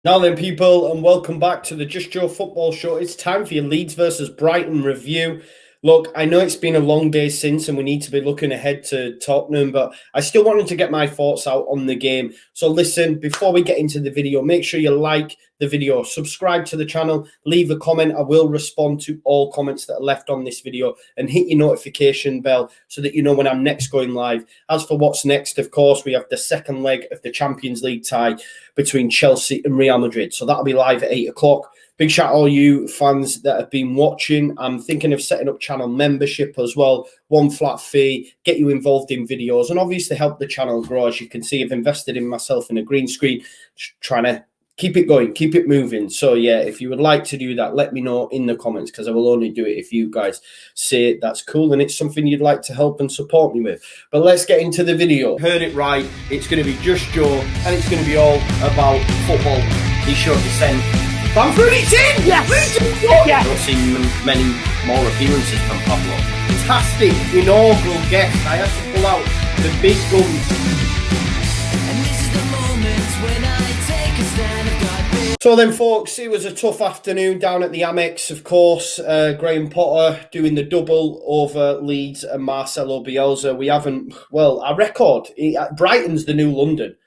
Now then, people, and welcome back to the Just Joe Football Show. It's time for your Leeds versus Brighton review. Look, I know it's been a long day since, and we need to be looking ahead to Tottenham, but I still wanted to get my thoughts out on the game. So listen, before we get into the video, make sure you like the video, subscribe to the channel, leave a comment. I will respond to all comments that are left on this video, and hit your notification bell so that you know when I'm next going live. As for what's next, of course, we have the second leg of the Champions League tie between Chelsea and Real Madrid. So that'll be live at 8 o'clock. Big shout out to all you fans that have been watching. I'm thinking of setting up channel membership as well. One flat fee, get you involved in videos, and obviously help the channel grow. As you can see, I've invested in myself in a green screen, trying to keep it going, keep it moving. So yeah, if you would like to do that, let me know in the comments, because I will only do it if you guys say that's cool and it's something you'd like to help and support me with. But let's get into the video. Heard it right. It's going to be Just Joe, and it's going to be all about football. He showed descent. Bamford, it's in! Yes! Yes! I've not seen many more appearances from Pablo. Fantastic, inaugural guest. I had to pull out the big guns. And this is the moment when I take a stand. So then, folks, it was a tough afternoon down at the Amex, of course. Graham Potter doing the double over Leeds and Marcelo Bielsa. We haven't, well, our record, Brighton's the new London.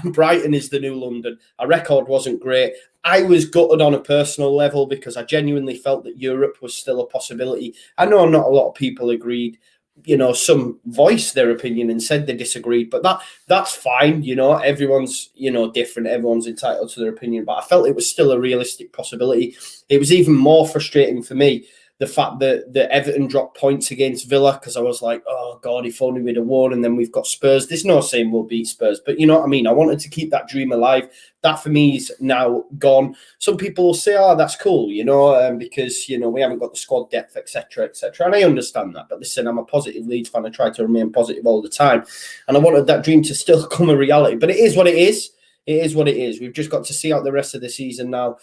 Brighton is the new London. Our record wasn't great. I was gutted on a personal level because I genuinely felt that Europe was still a possibility. I know not a lot of people agreed. You know, some voiced their opinion and said they disagreed, but that's fine. You know, everyone's, you know, different. Everyone's entitled to their opinion, but I felt it was still a realistic possibility. It was even more frustrating for me, the fact that Everton dropped points against Villa, because I was like, oh, God, if only we'd have won, and then we've got Spurs. There's no saying we'll beat Spurs, but you know what I mean? I wanted to keep that dream alive. That, for me, is now gone. Some people will say, oh, that's cool, you know, because, you know, we haven't got the squad depth, etc., etc., and I understand that. But listen, I'm a positive Leeds fan. I try to remain positive all the time, and I wanted that dream to still come a reality. But it is what it is. It is what it is. We've just got to see out the rest of the season now.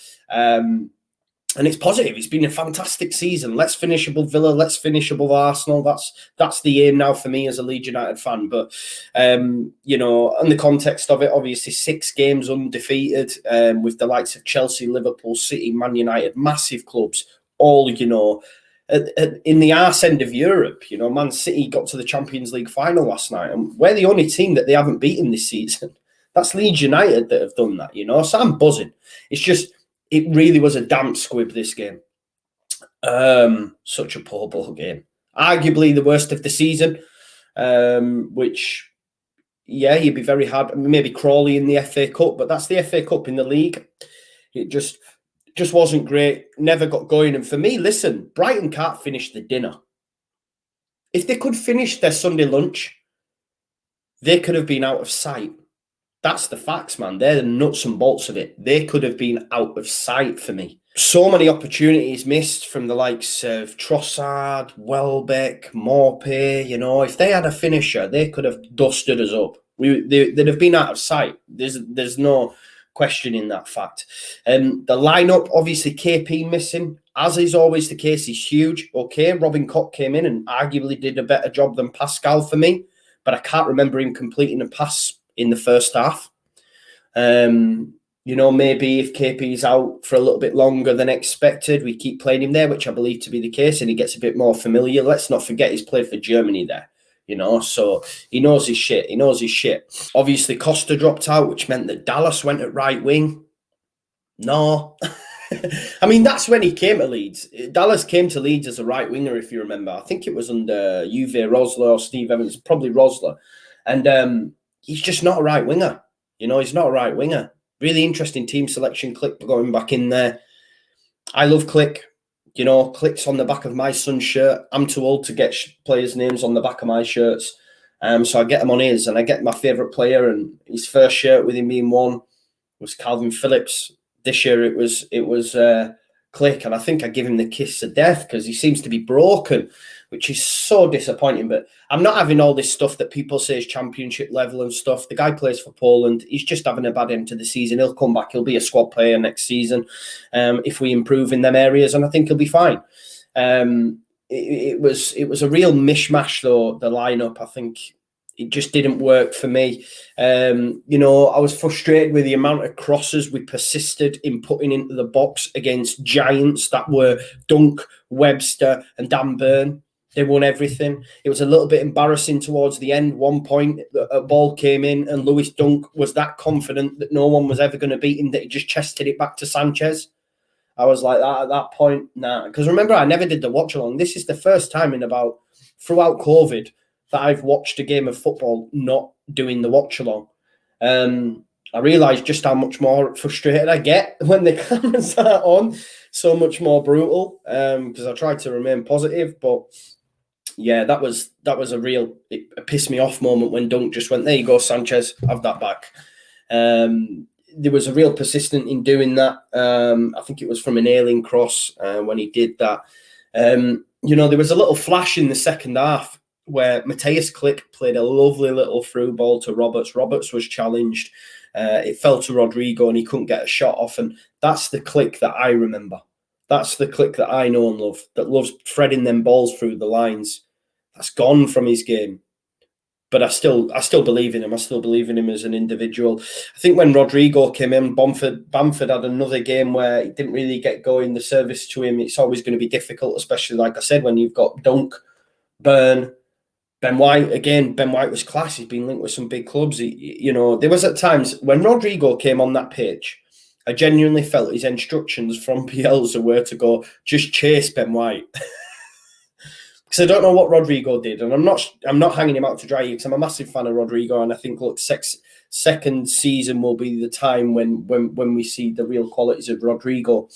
And it's positive. It's been a fantastic season. Let's finish above Villa. Let's finish above Arsenal. That's the aim now for me as a Leeds United fan. But, you know, in the context of it, obviously 6 games undefeated, with the likes of Chelsea, Liverpool, City, Man United, massive clubs, all, you know, in the arse end of Europe. You know, Man City got to the Champions League final last night, and we're the only team that they haven't beaten this season. That's Leeds United that have done that, you know. So I'm buzzing. It's just, it really was a damp squib, this game. Such a poor ball game. Arguably the worst of the season, which, yeah, you'd be very hard. Maybe Crawley in the FA Cup, but that's the FA Cup. In the league, it just wasn't great. Never got going. And for me, listen, Brighton can't finish the dinner. If they could finish their Sunday lunch, they could have been out of sight. That's the facts, man. They're the nuts and bolts of it. They could have been out of sight for me. So many opportunities missed from the likes of Trossard, Welbeck, Maupay. You know, if they had a finisher, they could have dusted us up. They'd have been out of sight. There's no questioning that fact. The lineup, obviously, KP missing, as is always the case, is huge. Okay, Robin Koch came in and arguably did a better job than Pascal for me, but I can't remember him completing a pass in the first half. You know, maybe if KP's out for a little bit longer than expected, we keep playing him there, which I believe to be the case, and he gets a bit more familiar. Let's not forget he's played for Germany there, you know, so he knows his shit. He knows his shit. Obviously, Costa dropped out, which meant that Dallas went at right wing. No. I mean, that's when he came to Leeds. Dallas came to Leeds as a right winger, if you remember. I think it was under Uwe Rosler or Steve Evans, probably Rosler. And he's just not a right winger. You know, he's not a right winger. Really interesting team selection. Click going back in there. I love Click. You know, Click's on the back of my son's shirt. I'm too old to get players' names on the back of my shirts. So I get them on his, and I get my favourite player, and his first shirt with him being one was Calvin Phillips. This year it was Click, and I think I give him the kiss of death because he seems to be broken, which is so disappointing. But I'm not having all this stuff that people say is championship level and stuff. The guy plays for Poland. He's just having a bad end to the season. He'll come back. He'll be a squad player next season if we improve in them areas, and I think he'll be fine. It was a real mishmash, though, the lineup. I think it just didn't work for me. You know, I was frustrated with the amount of crosses we persisted in putting into the box against giants that were Dunk, Webster and Dan Burn. They won everything. It was a little bit embarrassing towards the end. One point, a ball came in and Lewis Dunk was that confident that no one was ever going to beat him that he just chested it back to Sanchez. I was like that at that point. Nah, because remember, I never did the watch along. This is the first time in about, throughout COVID, that I've watched a game of football not doing the watch along. I realised just how much more frustrated I get when the cameras are on. So much more brutal. Because I tried to remain positive, but yeah, that was a real, it pissed me off moment when Dunk just went, there you go, Sanchez, have that back. There was a real persistent in doing that. I think it was from an ailing cross when he did that. You know, there was a little flash in the second half where Matthias Klick played a lovely little through ball to Roberts. Roberts was challenged. It fell to Rodrigo and he couldn't get a shot off. And that's the Klick that I remember. That's the Klick that I know and love, that loves threading them balls through the lines. That's gone from his game. But I still believe in him. I still believe in him as an individual. I think when Rodrigo came in, Bamford had another game where he didn't really get going. The service to him, it's always going to be difficult, especially, like I said, when you've got Dunk, Burn, Ben White. Again, Ben White was class. He's been linked with some big clubs. You know, there was at times when Rodrigo came on that pitch, I genuinely felt his instructions from Bielsa were to go, just chase Ben White. Because I don't know what Rodrigo did, and I'm not hanging him out to dry because I'm a massive fan of Rodrigo, and I think, look, second season will be the time when we see the real qualities of Rodrigo.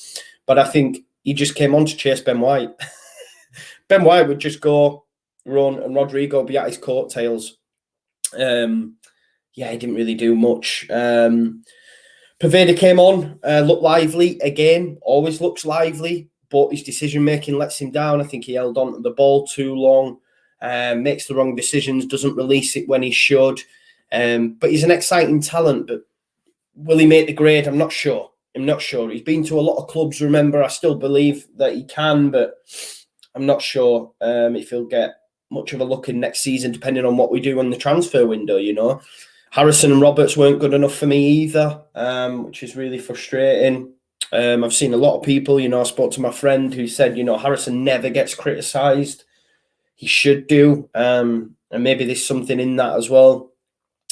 But I think he just came on to chase Ben White. Ben White would just go run, and Rodrigo would be at his coattails. Yeah, he didn't really do much. Poveda came on, looked lively again. Always looks lively. But his decision-making lets him down. I think he held on to the ball too long, makes the wrong decisions, doesn't release it when he should. But he's an exciting talent. But will he make the grade? I'm not sure. He's been to a lot of clubs, remember. I still believe that he can, but I'm not sure if he'll get much of a look in next season, depending on what we do on the transfer window, you know. Harrison and Roberts weren't good enough for me either, which is really frustrating. I've seen a lot of people, you know, I spoke to my friend who said, you know, Harrison never gets criticised. He should do. And maybe there's something in that as well.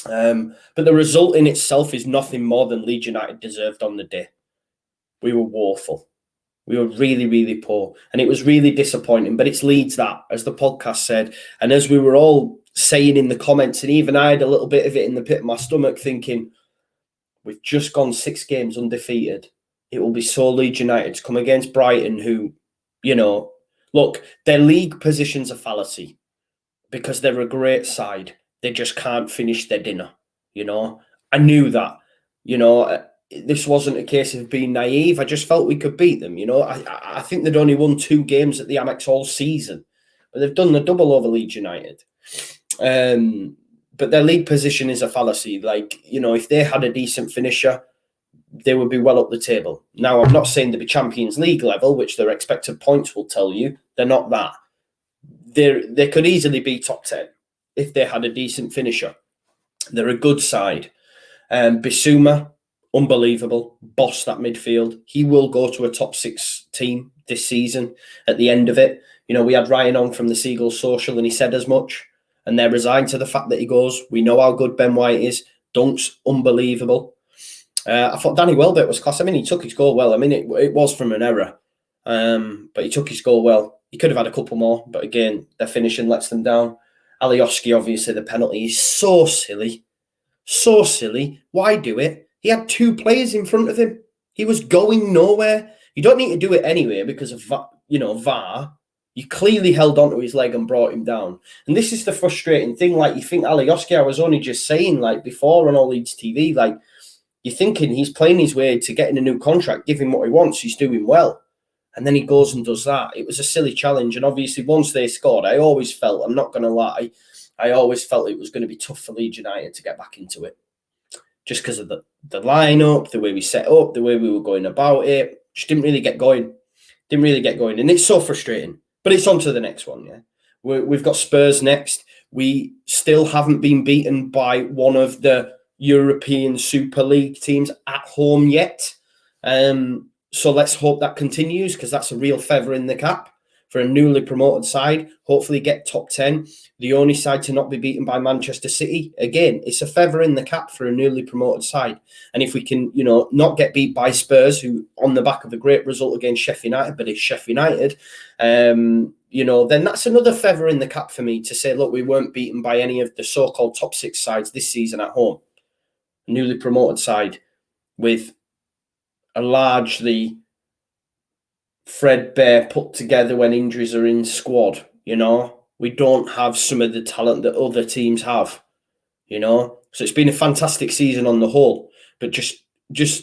But the result in itself is nothing more than Leeds United deserved on the day. We were woeful. We were really, really poor. And it was really disappointing. But it's Leeds that, as the podcast said, and as we were all saying in the comments, and even I had a little bit of it in the pit of my stomach thinking, we've just gone 6 games undefeated. It will be so Leeds United to come against Brighton, who, you know, look, their league position's a fallacy because they're a great side. They just can't finish their dinner, you know. I knew that, you know. This wasn't a case of being naive. I just felt we could beat them, you know. I think they'd only won 2 games at the Amex all season, but they've done the double over Leeds United. But their league position is a fallacy. Like, you know, if they had a decent finisher, they would be well up the table. Now, I'm not saying they'd be Champions League level, which their expected points will tell you. They're not that. They could easily be top 10 if they had a decent finisher. They're a good side. Bissouma, unbelievable. Boss that midfield. He will go to a top 6 team this season at the end of it. You know, we had Ryan on from the Seagulls Social and he said as much. And they're resigned to the fact that he goes, we know how good Ben White is. Dunk's unbelievable. I thought Danny Welbeck was class. I mean, he took his goal well. I mean, it was from an error, but he took his goal well. He could have had a couple more, but again, their finishing lets them down. Alioski, obviously, the penalty is so silly. So silly. Why do it? He had 2 players in front of him. He was going nowhere. You don't need to do it anyway because of, you know, VAR. You clearly held onto his leg and brought him down. And this is the frustrating thing. Like, you think Alioski, I was only just saying, like, before on All Leeds TV, like, you're thinking he's playing his way to getting a new contract, give him what he wants, he's doing well. And then he goes and does that. It was a silly challenge. And obviously, once they scored, I always felt, I'm not going to lie, I always felt it was going to be tough for Leeds United to get back into it. Just because of the lineup, the way we set up, the way we were going about it. Just didn't really get going. And it's so frustrating. But it's on to the next one, yeah. We've got Spurs next. We still haven't been beaten by one of the European Super League teams at home yet. So let's hope that continues, because that's a real feather in the cap for a newly promoted side. Hopefully get top 10. The only side to not be beaten by Manchester City. Again, it's a feather in the cap for a newly promoted side. And if we can, you know, not get beat by Spurs, who on the back of a great result against Sheffield United, but it's Sheffield United, you know, then that's another feather in the cap for me to say, look, we weren't beaten by any of the so-called top 6 sides this season at home. A newly promoted side with a largely threadbare put together when injuries are in squad, you know. We don't have some of the talent that other teams have, you know. So it's been a fantastic season on the whole, but just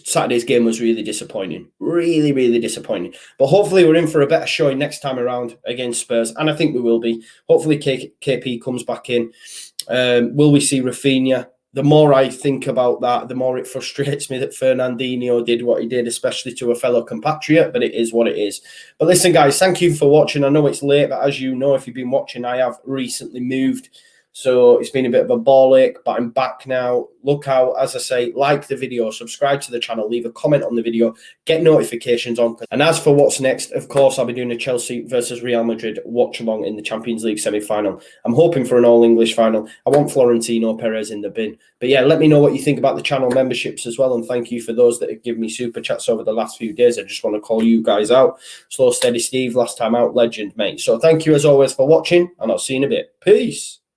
Saturday's game was really disappointing. Really, really disappointing. But hopefully we're in for a better showing next time around against Spurs, and I think we will be. Hopefully KP comes back in. Will we see Rafinha? The more I think about that, the more it frustrates me that Fernandinho did what he did, especially to a fellow compatriot, but it is what it is. But listen, guys, thank you for watching. I know it's late, but as you know, if you've been watching, I have recently moved. So it's been a bit of a ball ache, but I'm back now. Look out, as I say, like the video, subscribe to the channel, leave a comment on the video, get notifications on. And as for what's next, of course, I'll be doing a Chelsea versus Real Madrid watch-along in the Champions League semi-final. I'm hoping for an all-English final. I want Florentino Perez in the bin. But yeah, let me know what you think about the channel memberships as well. And thank you for those that have given me super chats over the last few days. I just want to call you guys out. Slow Steady Steve, last time out, legend, mate. So thank you as always for watching, and I'll see you in a bit. Peace.